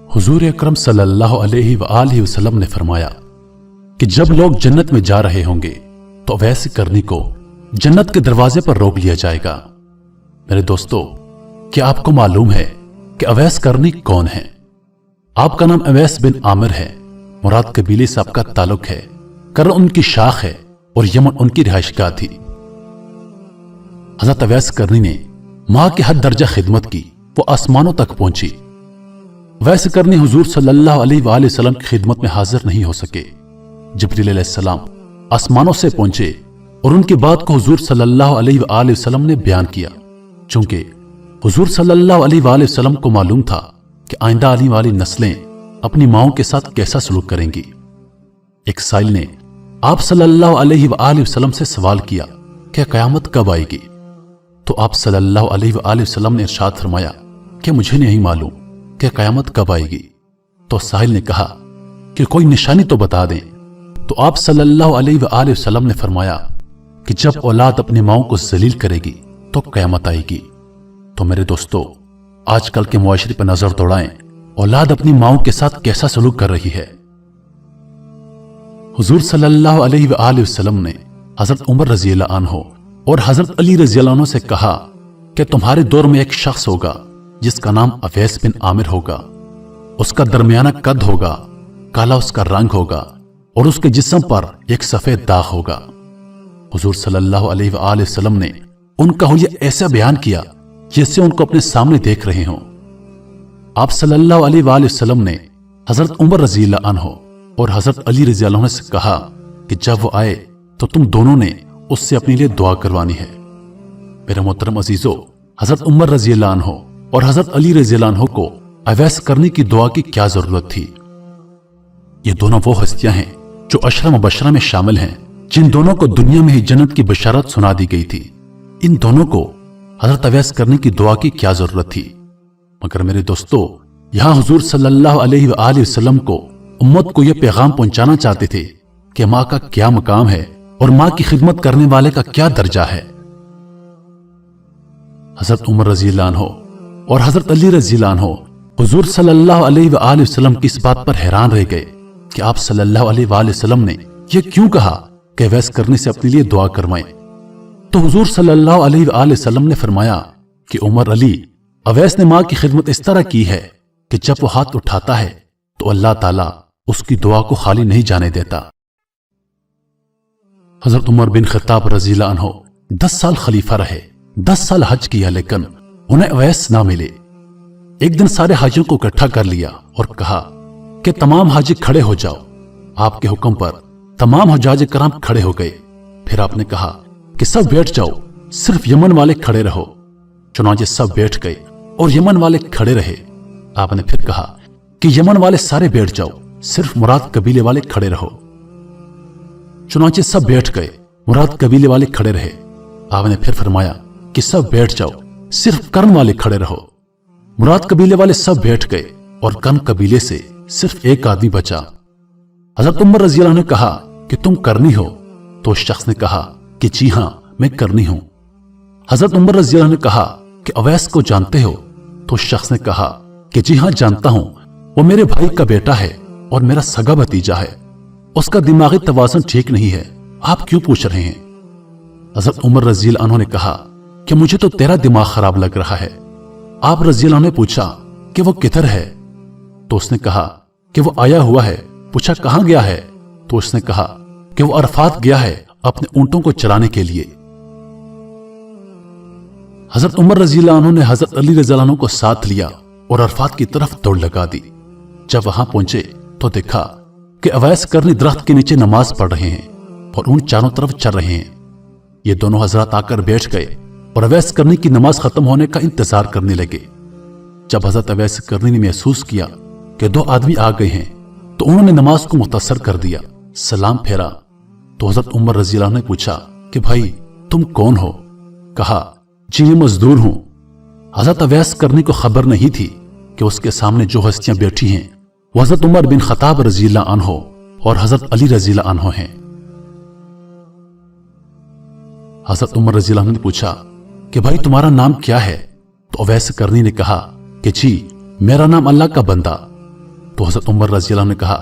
हुजूर अकरम सल्लल्लाहु अलैहि वआलिहि वसल्लम ने फरमाया कि जब लोग जन्नत में जा रहे होंगे तो अवैस करनी को जन्नत के दरवाजे पर रोक लिया जाएगा। मेरे दोस्तों, क्या आपको मालूम है कि अवैस करनी कौन है? आपका नाम अवैस बिन आमिर है। मुराद कबीले से आपका ताल्लुक है। करन उनकी शाख है और यमन उनकी रिहाइशगाह थी। हजरत अवैस करनी ने मां की हद दर्जा खिदमत की, वो आसमानों तक पहुंची। अवैस करनी हुजूर सल्लल्लाहु अलैहि वसल्लम की खिदमत में हाजिर नहीं हो सके। जिब्रील अलैहिस्सलाम आसमानों से पहुंचे और उनकी बात को हुजूर सल्लल्लाहु अलैहि वसल्लम ने बयान किया। चूंकि हुजूर सल्लल्लाहु अलैहि वसल्लम को मालूम था कि आइंदा आने वाली नस्लें अपनी माओं के साथ कैसा सलूक करेंगी। एक साइल ने आप सल्लल्लाहु अलैहि वसल्लम से सवाल किया कि क़यामत कब आएगी? तो आप सल्लल्लाहु अलैहि वसल्लम ने इरशाद फरमाया कि मुझे नहीं मालूम कि क़यामत कब आएगी। तो साहिल ने कहा कि कोई निशानी तो बता दें। तो आप सल्लल्लाहु अलैहि वसल्लम ने फरमाया कि जब औलाद अपनी माओं को जलील करेगी तो क़यामत आएगी। तो मेरे दोस्तों, आजकल के मुआशरे पर नजर दौड़ाएं, औलाद अपनी माओं के साथ कैसा सलूक कर रही है। हुजूर सल्लल्लाहु अलैहि वसल्लम ने हजरत उमर रज़ियल्लाहु अन्हु और हजरत अली रज़ियल्लाहु अन्हु से कहा कि तुम्हारे दौर में एक शख्स होगा जिसका नाम अवैस बिन आमिर होगा। उसका दरमियाना कद होगा, काला उसका रंग होगा और उसके जिस्म पर एक सफेद दाग होगा। हुजूर सल्लल्लाहु अलैहि वसल्लम ने उनका हुलिया ऐसा बयान किया जैसे उनको अपने सामने देख रहे हों। आप सल्लल्लाहु अलैहि वसल्लम ने हजरत उमर रज़ियल्लाहु अन्हु और हजरत अली रज़ियल्लाहु अन्हु से कहा कि जब वो आए तो तुम दोनों ने उससे अपने लिए दुआ करवानी है। मेरे मोहतरम अजीजों, हजरत उमर रज़ियल्लाहु अन्हु और हजरत अली रज़ियल्लाहु अन्हु को अवैस करने की दुआ की क्या जरूरत थी? ये दोनों वो हस्तियां हैं जो अशरा मुबशरा में शामिल हैं, जिन दोनों को दुनिया में ही जन्नत की बशारत सुना दी गई थी। इन दोनों को हजरत अवैस करने की दुआ की क्या जरूरत थी? मगर मेरे दोस्तों, यहां हुजूर सल्लल्लाहु अलैहि वसल्लम को उम्मत को यह पैगाम पहुंचाना चाहते थे कि मां का क्या मकाम है और मां की खिदमत करने वाले का क्या दर्जा है। हजरत उमर रज़ियल्लाहु अन्हु और हजरत अली रज़ियल्लाहु अन्हु हुजूर सल्लल्लाहु अलैहि वसल्लम की इस बात पर हैरान रह गए कि आप सल्लल्लाहु अलैहि वसल्लम ने यह क्यों कहा कि अवैस करने से अपने लिए दुआ करवाएं। तो हुजूर सल्लल्लाहु अलैहि वसल्लम ने फरमाया कि उमर अली, अवैस ने मां की खिदमत इस तरह की है कि जब वो हाथ उठाता है तो अल्लाह ताला उसकी दुआ को खाली नहीं जाने देता। हजरत उमर बिन खत्ताब रज़ियल्लाहु अन्हु 10 साल खलीफा रहे, 10 साल हज किया, लेकिन उन्हें अवैस ना मिले। एक दिन सारे हाजियों को इकट्ठा कर लिया और कहा कि तमाम हाजी खड़े हो जाओ। आपके हुक्म पर तमाम हुज्जाज कराम खड़े हो गए। फिर आपने कहा कि सब बैठ जाओ, सिर्फ यमन वाले खड़े रहो। चुनांचे सब बैठ गए और यमन वाले खड़े रहे। आपने फिर कहा कि यमन वाले सारे बैठ जाओ, सिर्फ मुराद कबीले वाले खड़े रहो। चुनांचे सब बैठ गए, मुराद कबीले वाले खड़े रहे। आपने फिर फरमाया कि सब बैठ जाओ, सिर्फ कर्न वाले खड़े रहो। मुराद कबीले वाले सब बैठ गए और कर्न कबीले से सिर्फ एक आदमी बचा। हजरत उमर रज़ियल्लाहु अन्हु ने कहा कि तुम करनी हो? तो उस शख्स ने कहा कि जी हां, मैं करनी हूं। हजरत उमर रज़ियल्लाहु अन्हु ने कहा कि अवैस को जानते हो? तो उस शख्स ने कहा कि जी हां, जानता हूं। वो मेरे भाई का बेटा है और मेरा सगा भतीजा है। उसका दिमागी तवाज़ुन ठीक नहीं है। आप क्यों पूछ रहे हैं? हजरत उमर रज़ियल्लाहु अन्हु ने कहा कि मुझे तो तेरा दिमाग खराब लग रहा है। आप रज़ियल्लाहु अन्हु ने पूछा कि वो किधर है? तो उसने कहा कि वो आया हुआ है। पूछा कहां गया है? तो उसने कहा कि वो अरफात गया है अपने ऊंटों को चराने के लिए। हजरत उमर रज़ियल्लाहु अन्हु ने हजरत अली रज़ियल्लाहु अन्हु को साथ लिया और अरफात की तरफ दौड़ लगा दी। जब वहां पहुंचे तो देखा कि अवैस करनी दरख्त के नीचे नमाज पढ़ रहे हैं और ऊंट चारों तरफ चल रहे हैं। ये दोनों हजरत आकर बैठ गए और अवैस करनी की नमाज खत्म होने का इंतजार करने लगे। जब हजरत अवैस करनी ने महसूस किया कि 2 आदमी आ गए हैं तो उन्होंने नमाज को मुख्तसर कर दिया, सलाम फेरा। तो हजरत उमर रज़ियल्लाहु अन्हु ने पूछा कि भाई तुम कौन हो? कहा जी मैं मजदूर हूं। हजरत अवैस करनी को खबर नहीं थी कि उसके सामने जो हस्तियां बैठी हैं वो हजरत उमर बिन खत्ताब रज़ियल्लाहु अन्हु और हजरत अली रज़ियल्लाहु अन्हु हैं। हजरत उमर रज़ियल्लाहु अन्हु ने पूछा कि भाई तुम्हारा नाम क्या है? तो अवैस करनी ने कहा कि जी मेरा नाम अल्लाह का बंदा तो हजरत उमर रजी अल्लाह ने कहा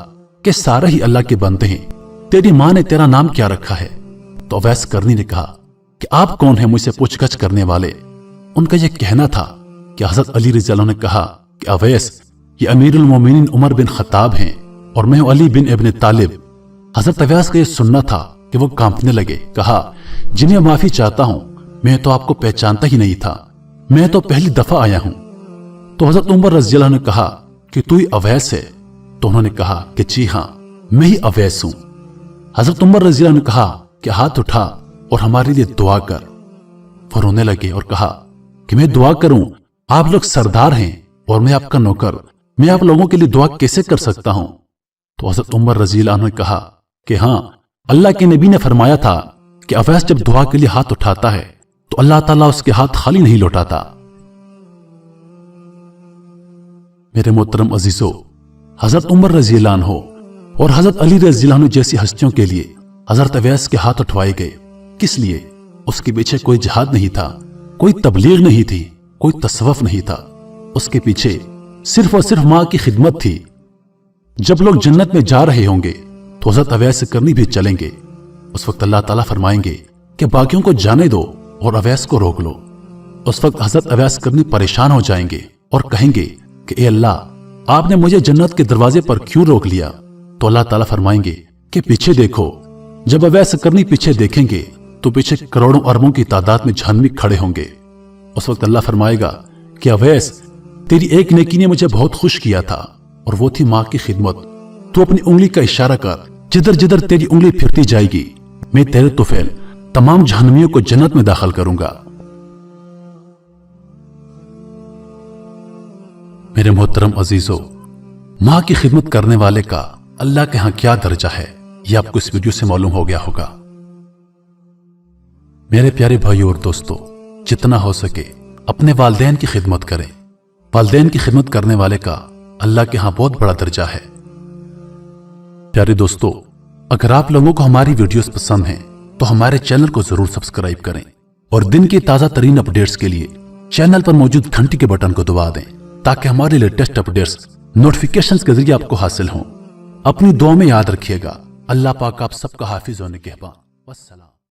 कि सारे ही अल्लाह के बंदे हैं, तेरी माँ ने तेरा नाम क्या रखा है? तो अवैस करनी ने कहा कि आप कौन है मुझसे पूछगछ करने वाले? उनका यह कहना था कि हजरत अली रजी अल्लाह ने कहा कि अवैस, ये अमीरुल मोमिनीन उमर बिन खत्ताब हैं और मैं हूं अली बिन इब्न तालिब। हजरत अवैस का यह सुनना था कि वो कांपने लगे। कहा, जिन्हें माफी चाहता हूं, मैं तो आपको पहचानता ही नहीं था, मैं तो पहली दफा आया हूं। तो हजरत उमर रजी अल्लाह ने कहा कि तू ही अवैस है? तो उन्होंने कहा कि जी हां, मैं ही अवैस हूं। हजरत उमर रजी अल्लाह ने कहा कि हाथ उठा और हमारे लिए दुआ कर। वो रोने लगे और कहा कि मैं दुआ करूं? आप लोग सरदार हैं और मैं आपका नौकर, मैं आप लोगों के लिए दुआ कैसे कर सकता हूं? तो हजरत उमर रजी अल्लाह ने कहा कि हां, अल्लाह के नबी ने फरमाया था कि अवैस जब दुआ के लिए हाथ उठाता है तो अल्लाह ताला उसके हाथ खाली नहीं लौटाता। मेरे मोहतरम अजीजों, हजरत उमर रजी अल्लाह अन्हु और हजरत अली रजी अल्लाह अन्हु जैसी हस्तियों के लिए हजरत अवैस के हाथ उठवाए गए। किस लिए? उसके पीछे कोई जिहाद नहीं था, कोई तबलीग नहीं थी, कोई तसव्वुफ नहीं था। उसके पीछे सिर्फ और सिर्फ मां की खिदमत थी। जब लोग जन्नत में जा रहे होंगे तो हजरत अवैस करनी भी चलेंगे। उस वक्त अल्लाह ताला फरमाएंगे कि बाकियों को जाने दो और अवैस को रोक लो। उस वक्त हजरत अवैस करनी परेशान हो जाएंगे और कहेंगे कि ए अल्लाह, आपने मुझे जन्नत के दरवाजे पर क्यों रोक लिया? तो अल्लाह ताला फरमाएंगे कि पीछे देखो। जब अवैस करनी पीछे देखेंगे तो पीछे करोड़ों अरबों की तादाद में जहन्नमी खड़े होंगे। उस वक्त अल्लाह फरमाएगा कि अवैस, तेरी एक नेकी ने मुझे बहुत खुश किया था और वो थी मां की खिदमत। तू अपनी उंगली का इशारा कर, जिधर जिधर तेरी उंगली फिरती जाएगी मैं तेरे तुफैल तमाम जहन्नमियों को जन्नत में दाखिल करूंगा। मेरे मोहतरम अजीजों, मां की खिदमत करने वाले का अल्लाह के यहां क्या दर्जा है, यह आपको इस वीडियो से मालूम हो गया होगा। मेरे प्यारे भाइयों और दोस्तों, जितना हो सके अपने वालिदैन की खिदमत करें। वालिदैन की खिदमत करने वाले का अल्लाह के यहां बहुत बड़ा दर्जा है। प्यारे दोस्तों, अगर आप लोगों को हमारी वीडियोस पसंद हैं तो हमारे चैनल को जरूर सब्सक्राइब करें और दिन की ताजा तरीन अपडेट्स के लिए चैनल पर मौजूद घंटी के बटन को दबा दें ताकि हमारे लेटेस्ट अपडेट्स नोटिफिकेशंस के जरिए आपको हासिल हों। अपनी दुआ में याद रखिएगा। अल्लाह पाक आप सबका हाफिज और निगहबान। वस्सलाम।